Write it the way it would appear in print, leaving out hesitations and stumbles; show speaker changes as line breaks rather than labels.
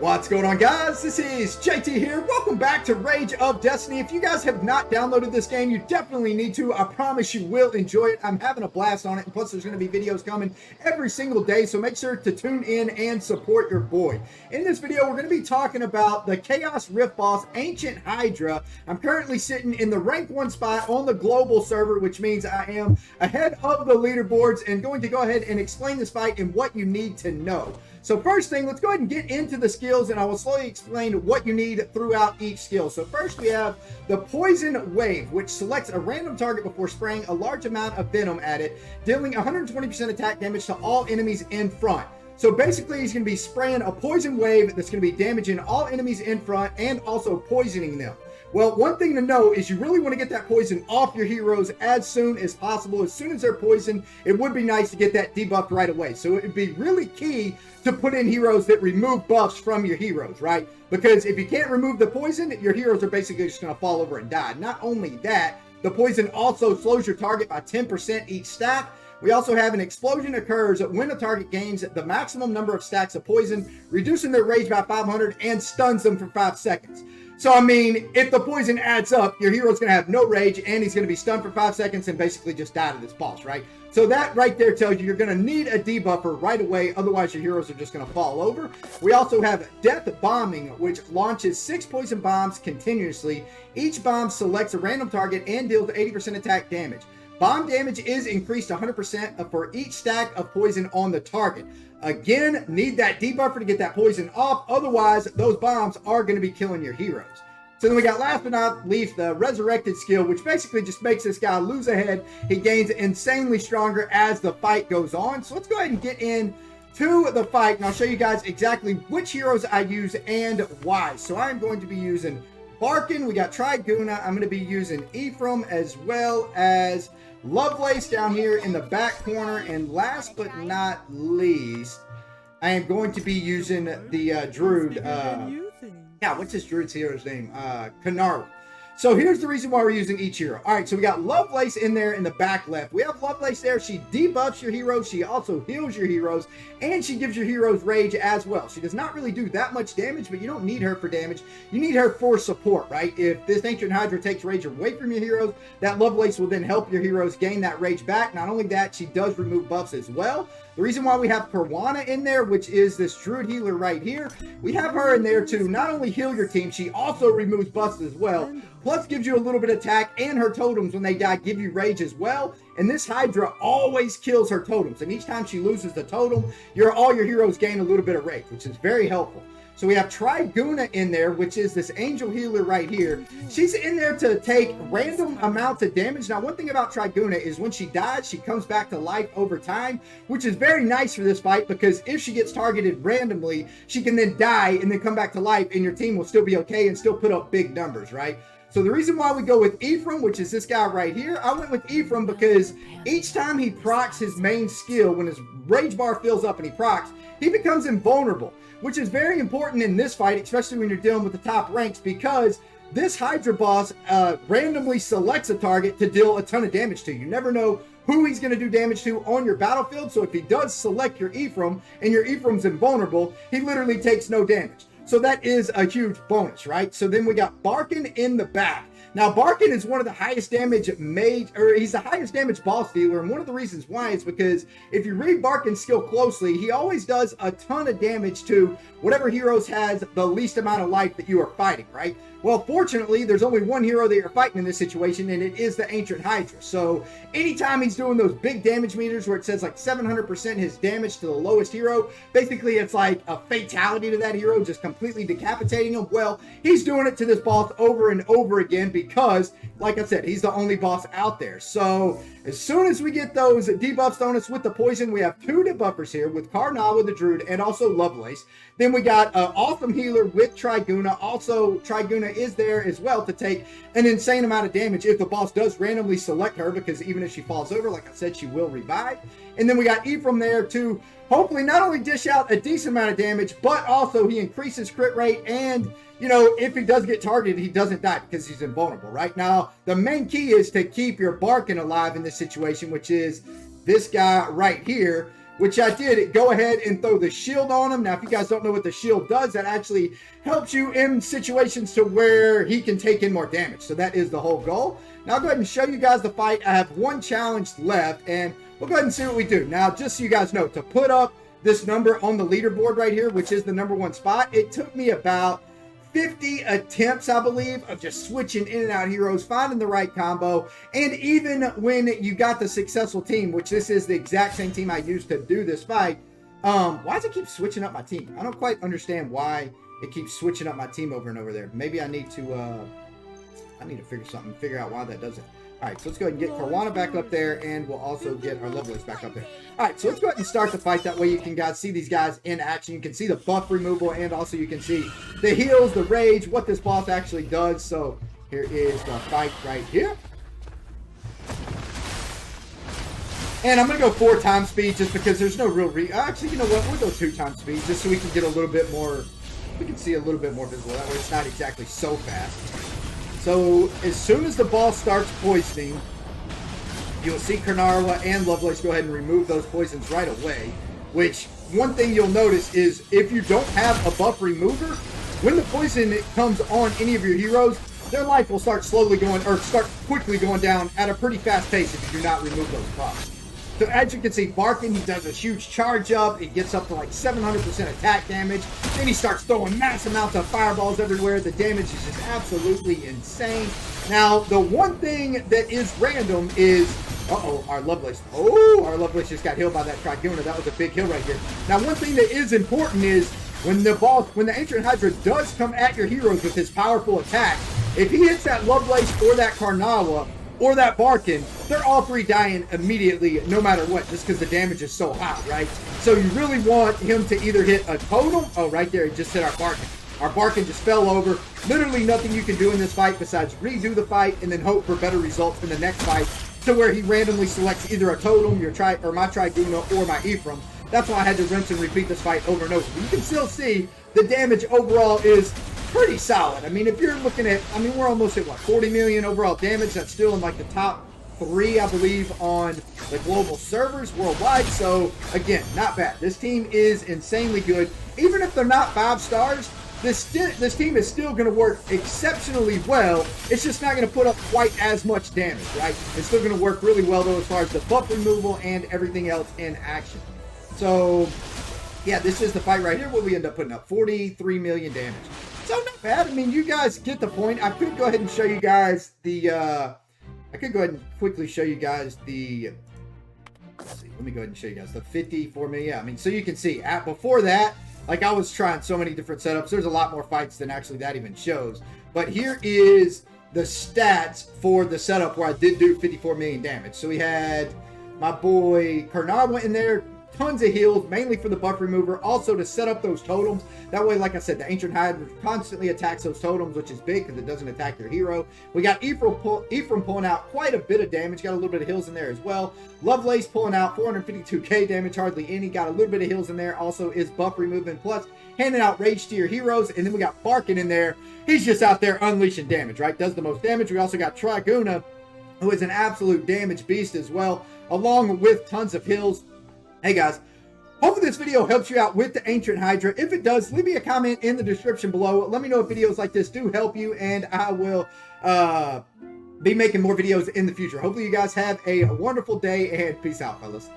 What's going on, guys? This is JT here. Welcome back to Rage of Destiny. If you guys have not downloaded this game, you definitely need to. I promise you will enjoy it. I'm having a blast on it, and plus there's going to be videos coming every single day, so make sure to tune in and support your boy. In this video, we're going to be talking about the Chaos Rift boss, Ancient Hydra. I'm currently sitting in the rank 1 spot on the global server, which means I am ahead of the leaderboards, and going to go ahead and explain this fight and what you need to know. So first thing, let's go ahead and get into the skills, and I will slowly explain what you need throughout each skill. So first we have the Poison Wave, which selects a random target before spraying a large amount of venom at it, dealing 120% attack damage to all enemies in front. So basically he's going to be spraying a poison wave that's going to be damaging all enemies in front and also poisoning them. Well, one thing to know is you really want to get that poison off your heroes as soon as possible. As soon as they're poisoned, it would be nice to get that debuffed right away. So it would be really key to put in heroes that remove buffs from your heroes, right? Because if you can't remove the poison, your heroes are basically just going to fall over and die. Not only that, the poison also slows your target by 10% each stack. We also have an explosion occurs when a target gains the maximum number of stacks of poison, reducing their rage by 500 and stuns them for 5 seconds. So, I mean, if the poison adds up, your hero's going to have no rage, and he's going to be stunned for 5 seconds and basically just die to this boss, right? So that right there tells you you're going to need a debuffer right away, otherwise your heroes are just going to fall over. We also have Death Bombing, which launches 6 poison bombs continuously. Each bomb selects a random target and deals 80% attack damage. Bomb damage is increased 100% for each stack of poison on the target. Again, need that debuffer to get that poison off, otherwise those bombs are going to be killing your heroes. So then we got, last but not least, the Resurrected skill, which basically just makes this guy lose a head. He gains insanely stronger as the fight goes on. So let's go ahead and get into the fight, and I'll show you guys exactly which heroes I use and why. So I'm going to be using Barkin, we got Triguna, I'm going to be using Ephraim, as well as Lovelace down here in the back corner, and last but not least, I am going to be using the Druid, what's this Druid's hero's name? Canarwa. So here's the reason why we're using each hero. All right, so we got Lovelace in there in the back left. We have Lovelace there. She debuffs your heroes. She also heals your heroes, and she gives your heroes rage as well. She does not really do that much damage, but you don't need her for damage. You need her for support, right? If this Ancient Hydra takes rage away from your heroes, that Lovelace will then help your heroes gain that rage back. Not only that, she does remove buffs as well. The reason why we have Perwana in there, which is this Druid healer right here, we have her in there to not only heal your team, she also removes buffs as well, plus gives you a little bit of attack, and her totems, when they die, give you rage as well. And this Hydra always kills her totems, and each time she loses the totem, all your heroes gain a little bit of rage, which is very helpful. So we have Triguna in there, which is this angel healer right here. She's in there to take random amounts of damage. Now, one thing about Triguna is when she dies, she comes back to life over time, which is very nice for this fight, because if she gets targeted randomly, she can then die and then come back to life, and your team will still be okay and still put up big numbers, right? So the reason why we go with Ephraim, which is this guy right here, I went with Ephraim because each time he procs his main skill, when his rage bar fills up and he procs, he becomes invulnerable, which is very important in this fight, especially when you're dealing with the top ranks, because this Hydra boss randomly selects a target to deal a ton of damage to. You never know who he's going to do damage to on your battlefield, so if he does select your Ephraim and your Ephraim's invulnerable, he literally takes no damage. So that is a huge bonus, right? So then we got Barkin in the back. Now, Barkin is one of the highest damage he's the highest damage boss dealer, and one of the reasons why is because if you read Barkin's skill closely, he always does a ton of damage to whatever heroes has the least amount of life that you are fighting, right? Well, fortunately, there's only one hero that you're fighting in this situation, and it is the Ancient Hydra. So anytime he's doing those big damage meters where it says like 700% his damage to the lowest hero, basically it's like a fatality to that hero, just completely decapitating him. Well, he's doing it to this boss over and over again because, like I said, he's the only boss out there. So as soon as we get those debuffs on us with the poison, we have 2 debuffers here with Karnawa the Druid and also Lovelace. Then we got an awesome healer with Triguna. Also, Triguna is there as well to take an insane amount of damage if the boss does randomly select her, because even if she falls over, like I said, she will revive. And then we got Ephraim there to hopefully not only dish out a decent amount of damage, but also he increases crit rate, and you know, if he does get targeted, he doesn't die because he's invulnerable. Right now, the main key is to keep your Barkin alive in this situation, which is this guy right here. which I did go ahead and throw the shield on him. Now, if you guys don't know what the shield does, that actually helps you in situations to where he can take in more damage. So that is the whole goal. Now, I'll go ahead and show you guys the fight. I have one challenge left, and we'll go ahead and see what we do. Now, just so you guys know, to put up this number on the leaderboard right here, which is the #1 spot, it took me about 50 attempts, I believe, of just switching in and out heroes, finding the right combo. And even when you got the successful team, which this is the exact same team I used to do this fight, why does it keep switching up my team? I don't quite understand why it keeps switching up my team over and over there. Maybe I need to figure out why that does it. All right, so let's go ahead and get Karwana back up there, and we'll also get our Lovelace back up there. All right, so let's go ahead and start the fight. That way you can guys see these guys in action. You can see the buff removal, and also you can see the heals, the rage, what this boss actually does. So here is the fight right here. And I'm going to go 4 times speed just because there's no real actually, you know what? We'll go 2 times speed just so we can get a little bit more, we can see a little bit more visible. That way it's not exactly so fast. So as soon as the boss starts poisoning, you'll see Karnarwa and Lovelace go ahead and remove those poisons right away. Which, one thing you'll notice is if you don't have a buff remover, when the poison comes on any of your heroes, their life will start quickly going down at a pretty fast pace if you do not remove those buffs. So as you can see, Barkin, he does a huge charge up. It gets up to like 700% attack damage. Then he starts throwing mass amounts of fireballs everywhere. The damage is just absolutely insane. Now, the one thing that is random is, our Lovelace. Our Lovelace just got healed by that Triguna. That was a big heal right here. Now, one thing that is important is when the Ancient Hydra does come at your heroes with his powerful attack, if he hits that Lovelace or that Karnawa, or that Barkin, they're all 3 dying immediately, no matter what, just because the damage is so hot, right? So you really want him to either hit a totem. Oh, right there, he just hit our Barkin. Our Barkin just fell over. Literally nothing you can do in this fight besides redo the fight and then hope for better results in the next fight, to where he randomly selects either a totem, my Triguna, or my Ephraim. That's why I had to rinse and repeat this fight over and over. But you can still see the damage overall is pretty solid. I mean, if you're looking at, we're almost at, 40 million overall damage. That's still in, like, the top 3, I believe, on the global servers worldwide. So, again, not bad. This team is insanely good. Even if they're not 5 stars, this team is still going to work exceptionally well. It's just not going to put up quite as much damage, right? It's still going to work really well, though, as far as the buff removal and everything else in action. So, yeah, this is the fight right here where we end up putting up 43 million damage. So not bad. I mean, you guys get the point. I could go ahead and show you guys the, I could go ahead and quickly show you guys the, let's see, let me go ahead and show you guys the 54 million. Yeah, I mean, so you can see, before that, like, I was trying so many different setups. There's a lot more fights than actually that even shows. But here is the stats for the setup where I did do 54 million damage. So we had my boy Karnarwa in there. Tons of heals, mainly for the buff remover, also to set up those totems. That way, like I said, the Ancient Hydra constantly attacks those totems, which is big because it doesn't attack your hero. We got Ephraim pulling out quite a bit of damage, got a little bit of heals in there as well. Lovelace pulling out 452k damage, hardly any, got a little bit of heals in there. Also is buff removing, plus handing out rage to your heroes. And then we got Barkin in there. He's just out there unleashing damage, right? Does the most damage. We also got Triguna, who is an absolute damage beast as well, along with tons of heals. Hey guys, hopefully this video helps you out with the Ancient Hydra. If it does, leave me a comment in the description below. Let me know if videos like this do help you, and I will be making more videos in the future. Hopefully you guys have a wonderful day, and peace out, fellas.